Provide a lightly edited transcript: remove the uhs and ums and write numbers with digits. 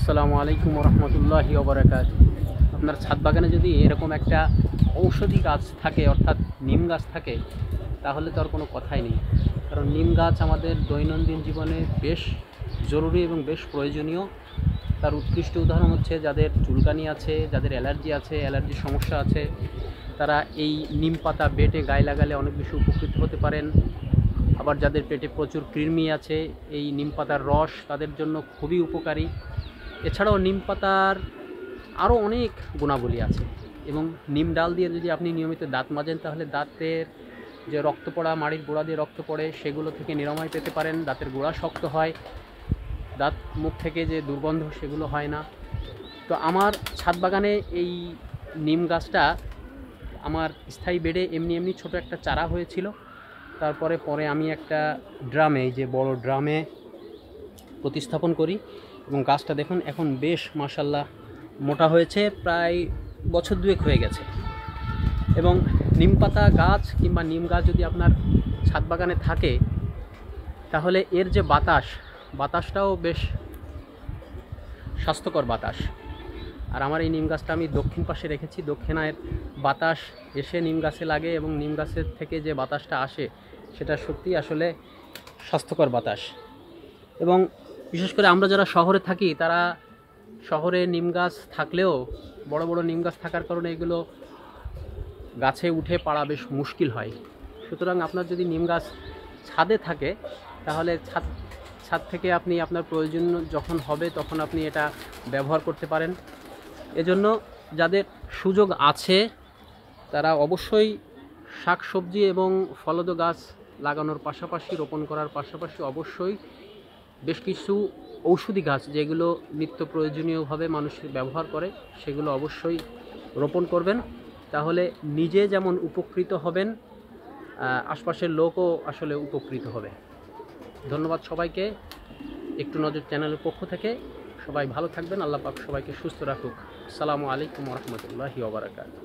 আসসালামু আলাইকুম রহমতুল্লাহি ওবরাকাতুহু। আপনার ছাদ বাগানে যদি এরকম একটা ঔষধি গাছ থাকে, অর্থাৎ নিম গাছ থাকে, তাহলে তো আর কোনো কথাই নেই। কারণ নিম গাছ আমাদের দৈনন্দিন জীবনে বেশ জরুরি এবং বেশ প্রয়োজনীয়। তার উৎকৃষ্ট উদাহরণ হচ্ছে যাদের চুলকানি আছে, যাদের অ্যালার্জি আছে, অ্যালার্জির সমস্যা আছে, তারা এই নিম পাতা বেটে গায়ে লাগালে অনেক বেশি উপকৃত হতে পারেন। আবার যাদের পেটে প্রচুর কৃমি আছে, এই নিম পাতার রস তাদের জন্য খুবই উপকারী। এছাড়াও নিম পাতার আরও অনেক গুণাবলী আছে, এবং নিম ডাল দিয়ে যদি আপনি নিয়মিত দাঁত মাজেন, তাহলে দাঁতের যে রক্ত পড়া, মাড়ির গোড়া দিয়ে রক্ত পড়ে, সেগুলো থেকে নিরাময় পেতে পারেন। দাঁতের গোড়া শক্ত হয়, দাঁত মুখ থেকে যে দুর্গন্ধ সেগুলো হয় না। তো আমার ছাদ বাগানে এই নিম গাছটা আমার স্থায়ী বেডে এমনি এমনি ছোট একটা চারা হয়েছিল। পরে আমি একটা ড্রামে, এই যে বড় ড্রামে প্রতিস্থাপন করি, এবং গাছটা দেখুন এখন বেশ মাশাল্লাহ মোটা হয়েছে, প্রায় বছর দুয়েক হয়ে গেছে। এবং নিম পাতা গাছ কিংবা নিম গাছ যদি আপনার ছাদ বাগানে থাকে, তাহলে এর যে বাতাসটাও বেশ স্বাস্থ্যকর বাতাস। আর আমার এই নিম গাছটা আমি দক্ষিণ পাশে রেখেছি। দক্ষিণায়ের বাতাস এসে নিম গাছে লাগে, এবং নিম গাছের থেকে যে বাতাসটা আসে সেটা সত্যি আসলে স্বাস্থ্যকর বাতাস। এবং বিশেষ করে আমরা যারা শহরে থাকি, তারা শহরে নিম গাছ থাকলেও, বড় বড় নিম গাছ থাকার কারণে এগুলো গাছে উঠে পাড়া বেশ মুশকিল হয়। সুতরাং আপনার যদি নিম গাছ ছাদে থাকে, তাহলে ছাদ থেকে আপনি আপনার প্রয়োজন যখন হবে তখন আপনি এটা ব্যবহার করতে পারেন। এজন্য যাদের সুযোগ আছে, তারা অবশ্যই শাকসবজি এবং ফলদ গাছ লাগানোর পাশাপাশি, রোপণ করার পাশাপাশি অবশ্যই বেশ কিছু ঔষধি গাছ, যেগুলো নিত্য প্রয়োজনীয়ভাবে মানুষ ব্যবহার করে, সেগুলো অবশ্যই রোপণ করবেন। তাহলে নিজে যেমন উপকৃত হবেন, আশপাশের লোকও আসলে উপকৃত হবে। ধন্যবাদ সবাইকে। একটু নজর চ্যানেলের পক্ষ থেকে সবাই ভালো থাকবেন। আল্লাহ পাক সবাইকে সুস্থ রাখুক। আসসালামু আলাইকুম রহমতুল্লাহি ওয়া বারাকাতুহু।